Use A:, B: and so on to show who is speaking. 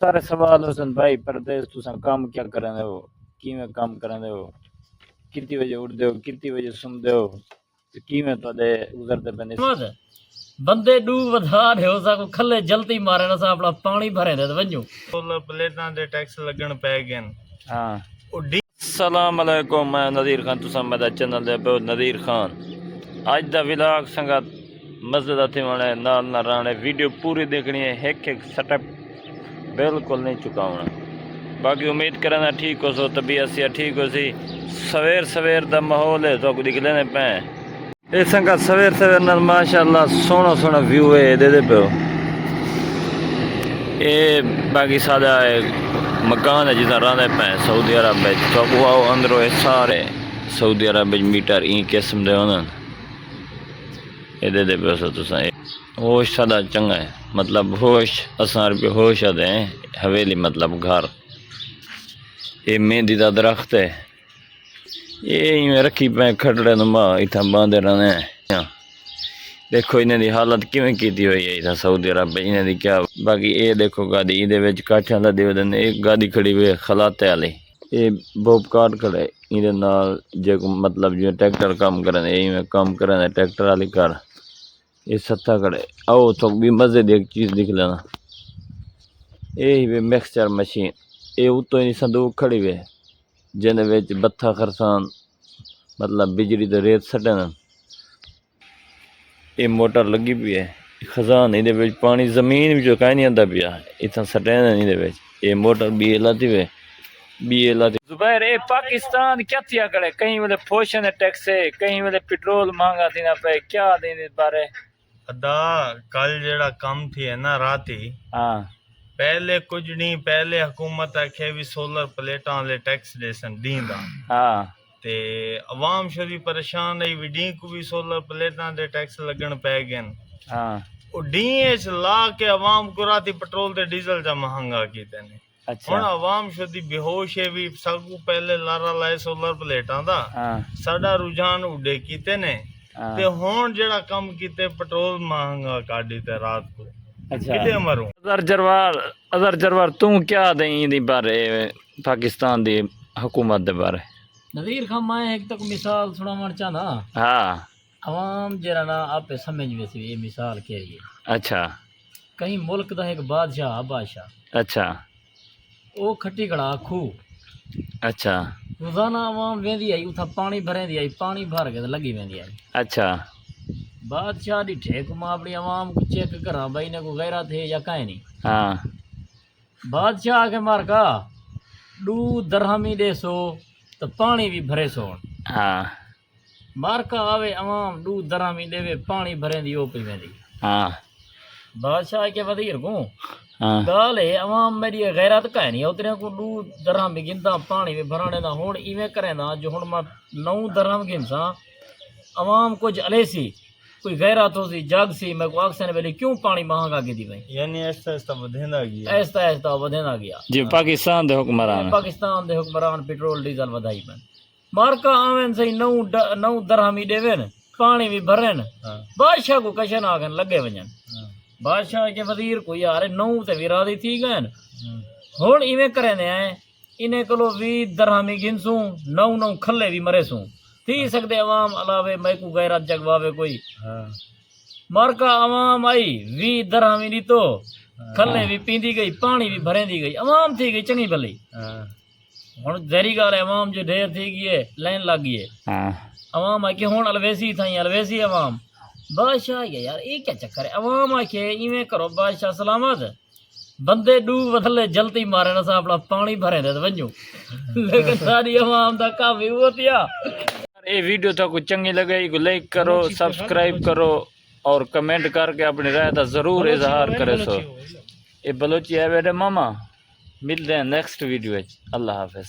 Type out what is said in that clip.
A: सारे सवाल हुसन भाई परदेस तुसा काम क्या करंदे हो किवें काम करंदे हो कितनी बजे उठदे हो कितनी बजे सुनदे हो ते किवें तुहाडे गुजरदे पने
B: बंदे डू वधा रहे हो साको खले जल्दी मारे ना सा अपना पानी भरे दे वंजू
C: सोलर प्लेटां दे टैक्स लगन पै गए
A: हाँ अस्सलाम वालेकुम मैं नदीर खान तुसा मेरा चैनल दे पे नदीर खान आज दा व्लॉग संगत मज़े दा थी वणे नाल ना रहने वीडियो पूरी देखनी है एक एक स्टेप बिल्कुल नहीं चुकावना बाकी उम्मीद करना ठीक हो सो तबीयत से ठीक हो सी सवेर सवेर दा माहौल है तो दिख लेने पे ये संगत सवेर सवेर नाल माशाअल्लाह सोहना सोहना व्यू है दे पे ये बाकी सादा मकान है जिदा रहने पे सऊदी अरब में तो आओ अंदरों ये सारे सऊदी अरब में मीटर ई किस्म दे होना ये दे पे सो तुसा होश सादा चंगा है मतलब होश असां रुपये होश आते हैं हवेली मतलब घर ये मेहंदी का दरख्त है ये इवें रखी पे खटड़े नुमा इतना बांधे रहने हैं देखो इन्हें दी हालत किवें कीती हुई है इतना सऊदी अरब इन्हें दी क्या बाकी ये देखो गाड़ी इहदे विच काठियां दा दे देने एक गाड़ी खड़ी हुई है खलाते वाली ये बोब कार्ड खड़े इहदे नाल जो मतलब जो ट्रैक्टर काम करन इवें काम करन ट्रैक्टर वाली कार ये सत्ता खड़े आओ तो भी मजे की एक चीज़ दिख लेना ये मिक्सचर मशीन ये उतो ही संदूक खड़ी हुई जिन्हें विच बत्था खरसान मतलब बिजली तो रेत सटन ये मोटर लगी हुई है खजान ये पानी जमीन भी कहीं नहीं आता पिया इतना सटन ये मोटर बी लाती हुए बी लाती जुबैर ये पाकिस्तान क्या थिया करे कहीं वाले पोषण टैक्स है कहीं वाले पेट्रोल महंगा थी ना पे क्या दिन इस बारे
C: अदा कल जेड़ा कम थी है ना रात ही
A: हाँ
C: पहले कुछ नहीं पहले हुकूमत आखे भी सोलर प्लेटां वाले टैक्स देसन दींदा
A: हाँ
C: ते अवाम शरी परेशान रही भी डी को भी सोलर प्लेटां दे टैक्स लगन पै गए
A: हाँ
C: ओ डी एच ला के अवाम को राती पेट्रोल ते डीजल जा महंगा कीते ने
A: अच्छा
C: हुण अवाम शदी बेहोश है भी सबको पहले लारा लाए सोलर प्लेटां दा
A: हाँ
C: साडा रुझान उडे कीते ने
A: हाँ
C: ते हुण जेड़ा कम कीते पेट्रोल महंगा काटी ते रात को
A: अच्छा
C: किते मरूं
A: अजर जरवार तू क्या दें दी बारे पाकिस्तान दी हुकूमत दे बारे
B: नज़ीर खान मैं एक तक मिसाल सुनावण चाहना
A: हाँ
B: अवाम जरा ना आपे समझ में सी ये मिसाल के लिए
A: अच्छा
B: कहीं मुल्क दा एक बादशाह
A: अच्छा
B: वो खट्टी कड़ा खू
A: अच्छा
B: रोजाना अवाम वेंदी आई उथा पानी भरेंदी आई पानी भर के लगी वेंदी आई
A: अच्छा
B: बादशाह दी ठेक मां अपनी अवाम को चेक करा भाई ने को गैरा थे या काहे नहीं
A: हाँ
B: बादशाह के मार का डू दरहमी दे सो तो पानी भी भरे सो
A: हाँ
B: मारका आवे अवाम डू दरहमी देवे पानी भरे दी ओ पी वेंदी
A: हाँ
B: बादशाह के वजीर को
A: हाँ
B: गाल है अवाम मेरी गैरत काहे नहीं उतरे को डू दरहमी गिनता पानी भी भराने दा हुण इवें करेंदा जो हुण मैं 9 दरहम गिनसा अवाम कुछ अलेसी कोई गैरत हो सी जग सी मैं को आखसन वेले क्यों पानी महंगा की दी भाई
C: यानी ऐसा ऐसा बधेंदा गया
B: ऐसा ऐसा वधेंदा गया
A: जी पाकिस्तान दे हुक्मरान
B: पाकिस्तान दे हुक्मरान पेट्रोल डीजल वधाई पन मार्का आवेन सही 9 दरहमी देवेन पानी भी भरेन बादशाह को कशन आगन लगे वजन बादशाह के वजीर को यार 9 ते विरादी थी गए हुण इवें करेंदे आए इन्हें कोलो 20 दरहमी गिनसूं 9 खल्ले भी मरे सूं थी सकते अवाम अलावे मैं को गैरत जगवावे कोई मारका अवाम आई 20 दरहमी दी तो खल्ले भी पींदी गई पानी भी भरेंदी गई अवाम थी गई चंगी भली हुण जहरी गाल है अवाम जो ढेर थी गई है लाइन लग गई है अवाम आके हुण अलवेसी थी अलवेसी अवाम बादशाह यार ये क्या चक्कर है अवाम आके इवें करो बादशाह सलामत बंदे डू बदले जल्दी मारे ना सा अपना पानी भरे दे वंजू लेकिन सारी अवाम दा काम ही वो थिया
A: ये वीडियो तो कुछ चंगी लगे को लाइक करो सब्सक्राइब करो और कमेंट करके अपनी राय का जरूर इजहार करे सो ये बलोची है बेटे मामा मिलते हैं नेक्स्ट वीडियो अल्लाह हाफिज।